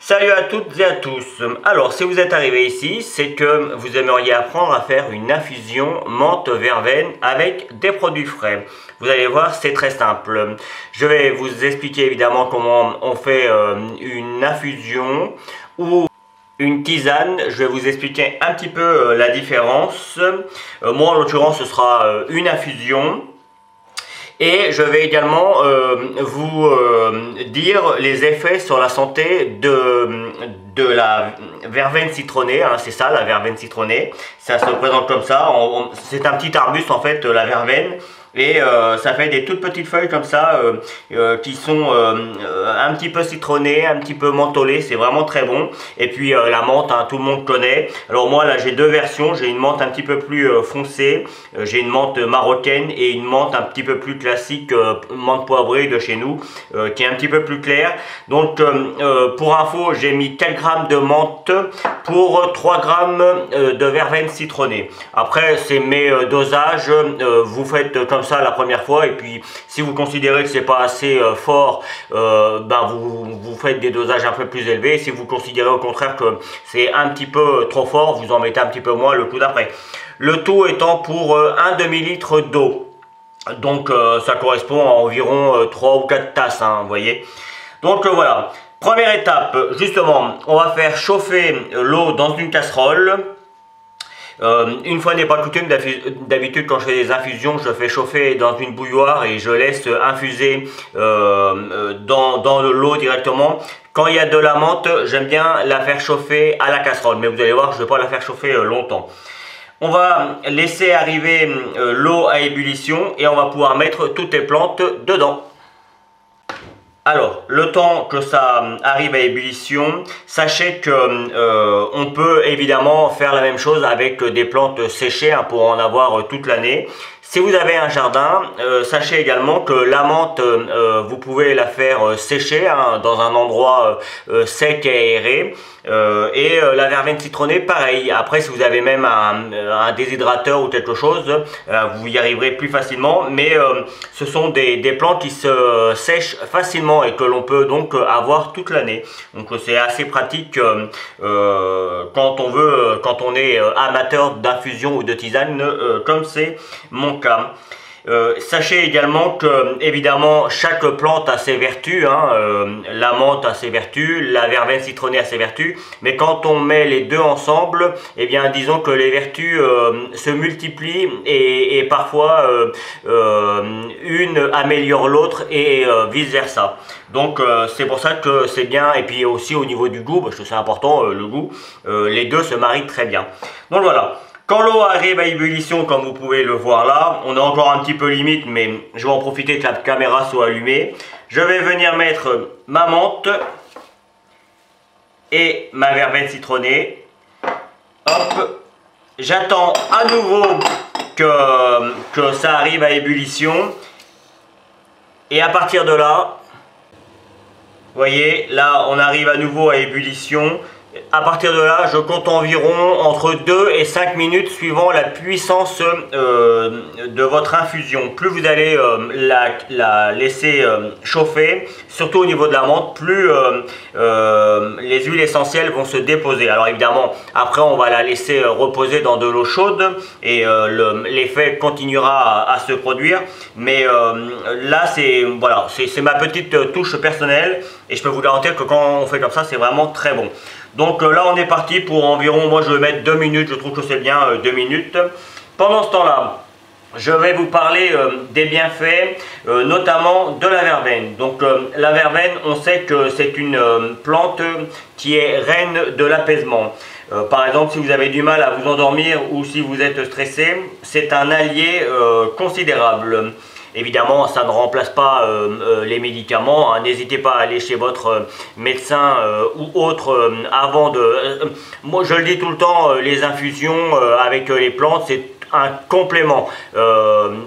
Salut à toutes et à tous. Alors, si vous êtes arrivé ici, c'est que vous aimeriez apprendre à faire une infusion menthe verveine avec des produits frais. Vous allez voir, c'est très simple. Je vais vous expliquer évidemment comment on fait une infusion ou une tisane. Je vais vous expliquer un petit peu la différence. Moi, en l'occurrence, ce sera une infusion. Et je vais également vous dire les effets sur la santé de la verveine citronnée, hein, c'est ça la verveine citronnée, ça se présente comme ça, c'est un petit arbuste en fait la verveine, et ça fait des toutes petites feuilles comme ça qui sont un petit peu citronnées, un petit peu mentholées, c'est vraiment très bon. Et puis la menthe, hein, tout le monde connaît. Alors moi là j'ai deux versions, j'ai une menthe un petit peu plus foncée, j'ai une menthe marocaine et une menthe un petit peu plus classique, menthe poivrée de chez nous, qui est un petit peu plus claire. Donc pour info, j'ai mis 4 grammes de menthe pour 3 grammes de verveine citronnée. Après c'est mes dosages, vous faites comme ça la première fois, et puis si vous considérez que c'est pas assez fort, vous faites des dosages un peu plus élevés. Si vous considérez au contraire que c'est un petit peu trop fort, vous en mettez un petit peu moins le coup d'après. Le tout étant pour un demi-litre d'eau. Donc ça correspond à environ 3 ou 4 tasses, hein, vous voyez. Donc voilà, première étape, justement, on va faire chauffer l'eau dans une casserole. Une fois n'est pas coutume, d'habitude quand je fais des infusions, je fais chauffer dans une bouilloire et je laisse infuser dans l'eau directement. Quand il y a de la menthe, j'aime bien la faire chauffer à la casserole, mais vous allez voir, je ne vais pas la faire chauffer longtemps. On va laisser arriver l'eau à ébullition et on va pouvoir mettre toutes les plantes dedans. Alors, le temps que ça arrive à ébullition, sachez que on peut évidemment faire la même chose avec des plantes séchées, hein, pour en avoir toute l'année. Si vous avez un jardin, sachez également que la menthe, vous pouvez la faire sécher, hein, dans un endroit sec et aéré. Et la verveine citronnée, pareil. Après, si vous avez même un déshydrateur ou quelque chose, vous y arriverez plus facilement. Mais ce sont des plantes qui se sèchent facilement et que l'on peut donc avoir toute l'année. Donc c'est assez pratique quand on est amateur d'infusion ou de tisane, comme c'est mon cas. Sachez également que évidemment chaque plante a ses vertus, hein, la menthe a ses vertus, la verveine citronnée a ses vertus, mais quand on met les deux ensemble, eh bien disons que les vertus se multiplient et parfois une améliore l'autre et vice versa. Donc c'est pour ça que c'est bien, et puis aussi au niveau du goût, parce que c'est important, le goût, les deux se marient très bien. Donc voilà. Quand l'eau arrive à ébullition, comme vous pouvez le voir là, on est encore un petit peu limite, mais je vais en profiter que la caméra soit allumée. Je vais venir mettre ma menthe et ma verveine citronnée. Hop, j'attends à nouveau que ça arrive à ébullition. Et à partir de là, vous voyez, là on arrive à nouveau à ébullition. À partir de là, je compte environ entre 2 et 5 minutes suivant la puissance de votre infusion. Plus vous allez la laisser chauffer, surtout au niveau de la menthe, plus les huiles essentielles vont se déposer. Alors évidemment, après on va la laisser reposer dans de l'eau chaude et l'effet continuera à se produire. Mais là, voilà, c'est ma petite touche personnelle et je peux vous garantir que quand on fait comme ça, c'est vraiment très bon. Donc là on est parti pour environ, moi je vais mettre 2 minutes, je trouve que c'est bien 2 minutes. Pendant ce temps-là, je vais vous parler des bienfaits, notamment de la verveine. Donc la verveine, on sait que c'est une plante qui est reine de l'apaisement. Par exemple, si vous avez du mal à vous endormir ou si vous êtes stressé, c'est un allié considérable. Évidemment, ça ne remplace pas les médicaments, hein. N'hésitez pas à aller chez votre médecin ou autre avant de... moi, je le dis tout le temps, les infusions avec les plantes, c'est un complément.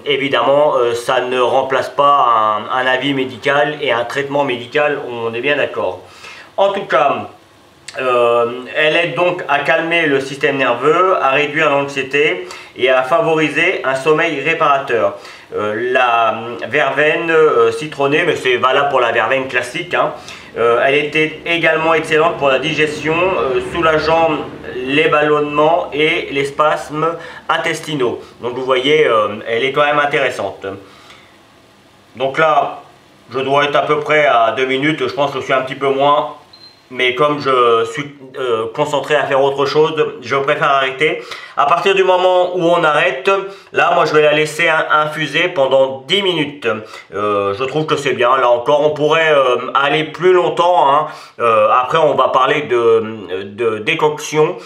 Évidemment, ça ne remplace pas un avis médical et un traitement médical, on est bien d'accord. En tout cas, elle aide donc à calmer le système nerveux, à réduire l'anxiété et à favoriser un sommeil réparateur. la verveine citronnée, mais c'est valable pour la verveine classique, hein. Elle était également excellente pour la digestion, soulageant les ballonnements et les spasmes intestinaux. Donc vous voyez, elle est quand même intéressante. Donc là, je dois être à peu près à 2 minutes, je pense que je suis un petit peu moins. Mais comme je suis concentré à faire autre chose, je préfère arrêter. À partir du moment où on arrête, là, moi, je vais la laisser infuser pendant 10 minutes. Je trouve que c'est bien. Là encore, on pourrait aller plus longtemps, hein. Après, on va parler de décoction.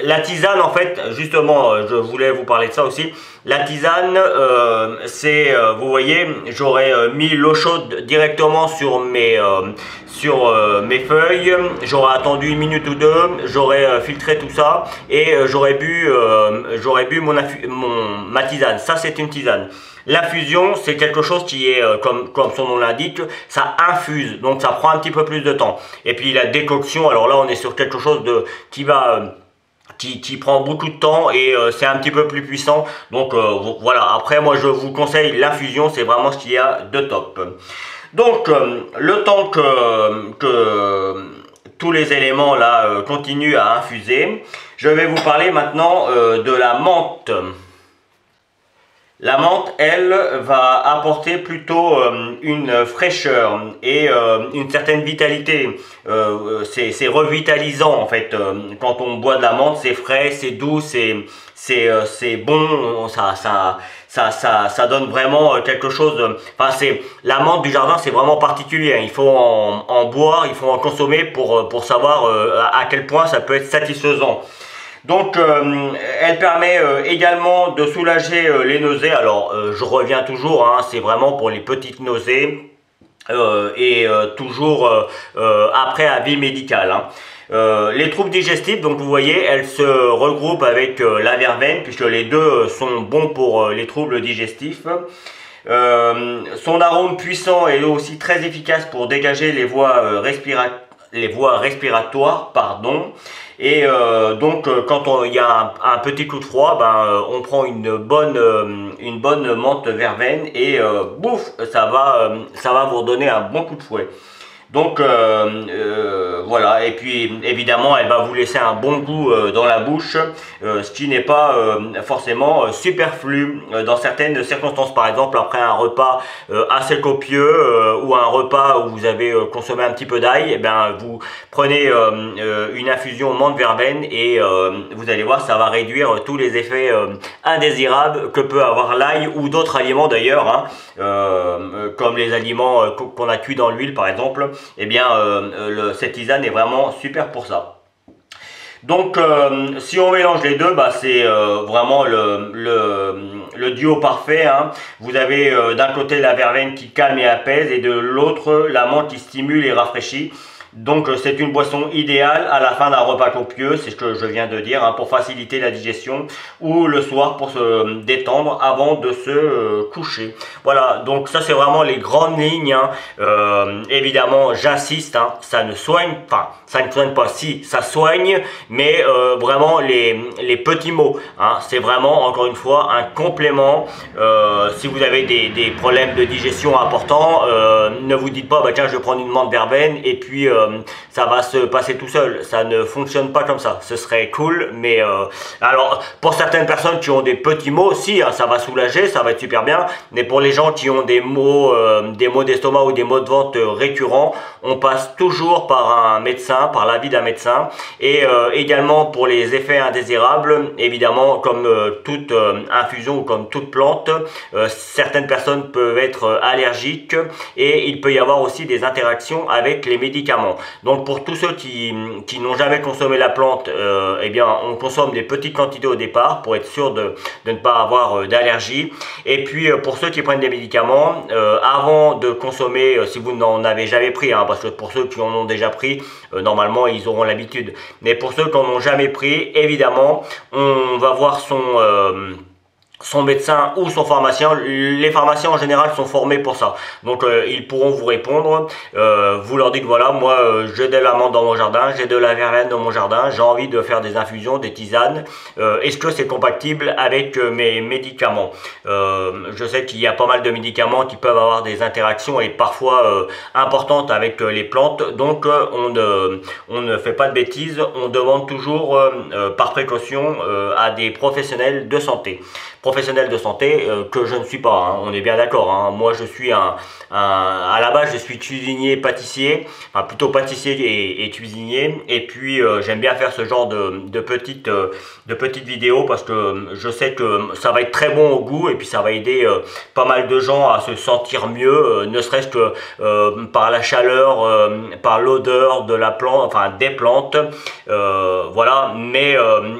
La tisane, en fait, justement, je voulais vous parler de ça aussi. La tisane, c'est, vous voyez, j'aurais mis l'eau chaude directement sur mes feuilles, j'aurais attendu 1 minute ou 2, j'aurais filtré tout ça et j'aurais bu ma tisane. Ça, c'est une tisane. L'infusion, c'est quelque chose qui est, comme son nom l'indique, ça infuse, donc ça prend un petit peu plus de temps. Et puis la décoction, alors là, on est sur quelque chose qui prend beaucoup de temps et c'est un petit peu plus puissant. Donc voilà, après moi je vous conseille l'infusion, c'est vraiment ce qu'il y a de top. Donc le temps que tous les éléments là continuent à infuser, je vais vous parler maintenant de la menthe. La menthe, elle, va apporter plutôt une fraîcheur et une certaine vitalité. C'est revitalisant en fait. Quand on boit de la menthe, c'est frais, c'est doux, c'est bon. Ça donne vraiment quelque chose. Enfin, la menthe du jardin, c'est vraiment particulier. Il faut en boire, il faut en consommer pour savoir à quel point ça peut être satisfaisant. Donc, elle permet également de soulager les nausées. Alors, je reviens toujours, hein, c'est vraiment pour les petites nausées et toujours après avis médical, hein. Les troubles digestifs, donc vous voyez, elles se regroupent avec la verveine, puisque les deux sont bons pour les troubles digestifs. Son arôme puissant est aussi très efficace pour dégager les voies respiratoires, pardon. Et donc quand il y a un petit coup de froid, on prend une bonne menthe verveine et bouf, ça va vous redonner un bon coup de fouet. Donc voilà, et puis évidemment elle va vous laisser un bon goût dans la bouche, ce qui n'est pas forcément superflu dans certaines circonstances. Par exemple après un repas assez copieux ou un repas où vous avez consommé un petit peu d'ail, vous prenez une infusion menthe verveine et vous allez voir, ça va réduire tous les effets indésirables que peut avoir l'ail ou d'autres aliments d'ailleurs, hein, comme les aliments qu'on a cuits dans l'huile par exemple. Eh bien, cette tisane est vraiment super pour ça. Donc, si on mélange les deux, c'est vraiment le duo parfait, hein. Vous avez d'un côté la verveine qui calme et apaise et de l'autre la menthe qui stimule et rafraîchit. Donc c'est une boisson idéale à la fin d'un repas copieux, c'est ce que je viens de dire, hein, pour faciliter la digestion ou le soir pour se détendre avant de se coucher. Voilà, donc ça c'est vraiment les grandes lignes, hein. Évidemment j'insiste, hein, ça ne soigne pas, si ça soigne, mais vraiment les petits mots, hein, c'est vraiment encore une fois un complément. Si vous avez des problèmes de digestion importants, ne vous dites pas tiens je vais prendre une menthe verveine et puis ça va se passer tout seul. Ça ne fonctionne pas comme ça. Ce serait cool, mais alors pour certaines personnes qui ont des petits maux aussi, hein, ça va soulager, ça va être super bien. Mais pour les gens qui ont des maux d'estomac ou des maux de ventre récurrents, on passe toujours par un médecin, par l'avis d'un médecin. Et également pour les effets indésirables, évidemment comme toute infusion ou comme toute plante, certaines personnes peuvent être allergiques et il peut y avoir aussi des interactions avec les médicaments. Donc pour tous ceux qui n'ont jamais consommé la plante, eh bien on consomme des petites quantités au départ pour être sûr de ne pas avoir d'allergie. Et puis pour ceux qui prennent des médicaments, avant de consommer, si vous n'en avez jamais pris, hein, parce que pour ceux qui en ont déjà pris, normalement ils auront l'habitude. Mais pour ceux qui n'en ont jamais pris, évidemment, on va voir son médecin ou son pharmacien. Les pharmaciens en général sont formés pour ça, donc ils pourront vous répondre. Vous leur dites voilà, moi j'ai de la menthe dans mon jardin, j'ai de la verveine dans mon jardin, j'ai envie de faire des infusions, des tisanes, est-ce que c'est compatible avec mes médicaments? Je sais qu'il y a pas mal de médicaments qui peuvent avoir des interactions et parfois importantes avec les plantes, donc on ne fait pas de bêtises, on demande toujours par précaution à des professionnels de santé. Professionnel de santé que je ne suis pas, hein, on est bien d'accord, hein. Moi je suis à la base je suis cuisinier pâtissier, enfin plutôt pâtissier et cuisinier, et puis j'aime bien faire ce genre de petites vidéos parce que je sais que ça va être très bon au goût et puis ça va aider pas mal de gens à se sentir mieux, ne serait-ce que par la chaleur, par l'odeur de la plante, enfin des plantes, voilà, mais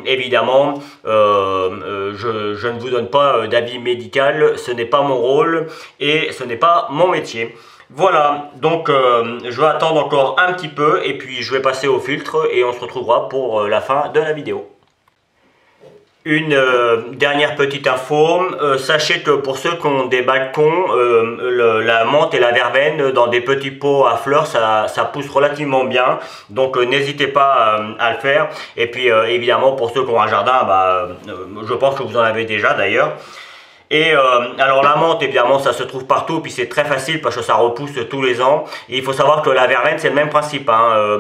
évidemment je ne vous donne pas d'avis médical, ce n'est pas mon rôle et ce n'est pas mon métier. Voilà, donc je vais attendre encore un petit peu et puis je vais passer au filtre et on se retrouvera pour la fin de la vidéo. Une dernière petite info, sachez que pour ceux qui ont des balcons, la menthe et la verveine dans des petits pots à fleurs, ça pousse relativement bien, donc n'hésitez pas à le faire. Et puis évidemment pour ceux qui ont un jardin, je pense que vous en avez déjà d'ailleurs. Et alors la menthe évidemment ça se trouve partout, puis c'est très facile parce que ça repousse tous les ans. Et il faut savoir que la verveine c'est le même principe, hein.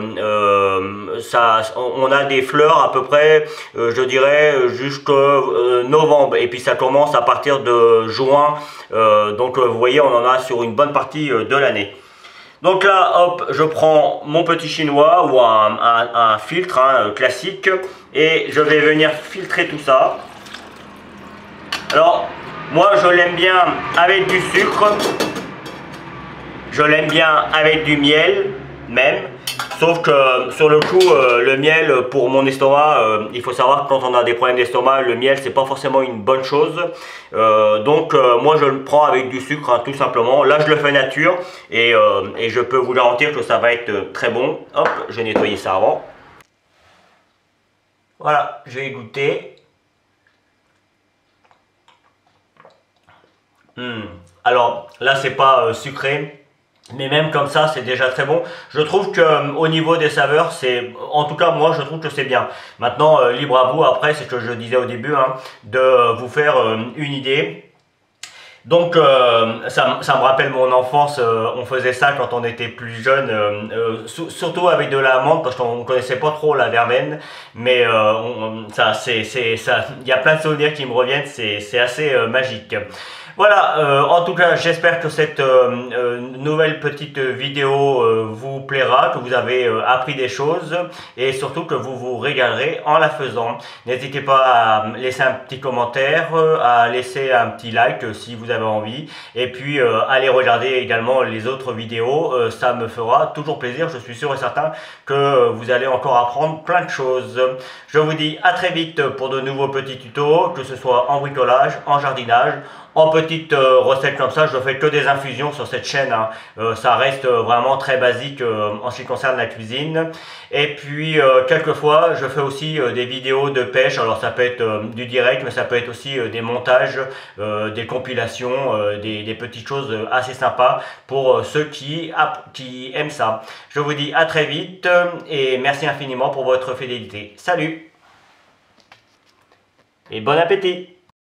On a des fleurs à peu près, je dirais jusqu'au novembre, et puis ça commence à partir de juin, donc vous voyez on en a sur une bonne partie de l'année. Donc là, hop, je prends mon petit chinois ou un filtre classique et je vais venir filtrer tout ça. Alors, moi je l'aime bien avec du sucre, je l'aime bien avec du miel même, sauf que sur le coup le miel pour mon estomac, il faut savoir que quand on a des problèmes d'estomac, le miel c'est pas forcément une bonne chose, donc moi je le prends avec du sucre, hein, tout simplement. Là je le fais nature et je peux vous garantir que ça va être très bon. Hop, je vais nettoyer ça avant. Voilà, je vais goûter. Alors là c'est pas sucré, mais même comme ça c'est déjà très bon. Je trouve que au niveau des saveurs, en tout cas moi je trouve que c'est bien. Maintenant libre à vous, après c'est ce que je disais au début, hein, de vous faire une idée. Donc ça me rappelle mon enfance, on faisait ça quand on était plus jeune, surtout avec de la menthe parce qu'on connaissait pas trop la verveine, mais il y a plein de souvenirs qui me reviennent, c'est assez magique. Voilà, en tout cas j'espère que cette nouvelle petite vidéo vous plaira, que vous avez appris des choses et surtout que vous vous régalerez en la faisant. N'hésitez pas à laisser un petit commentaire, à laisser un petit like si vous avez envie, et puis allez regarder également les autres vidéos, ça me fera toujours plaisir. Je suis sûr et certain que vous allez encore apprendre plein de choses. Je vous dis à très vite pour de nouveaux petits tutos, que ce soit en bricolage, en jardinage, en petites recettes comme ça. Je fais que des infusions sur cette chaîne, hein. Ça reste vraiment très basique en ce qui concerne la cuisine. Et puis quelquefois je fais aussi des vidéos de pêche. Alors ça peut être du direct, mais ça peut être aussi des montages, des compilations, des petites choses assez sympas pour ceux qui aiment ça. Je vous dis à très vite et merci infiniment pour votre fidélité. Salut et bon appétit!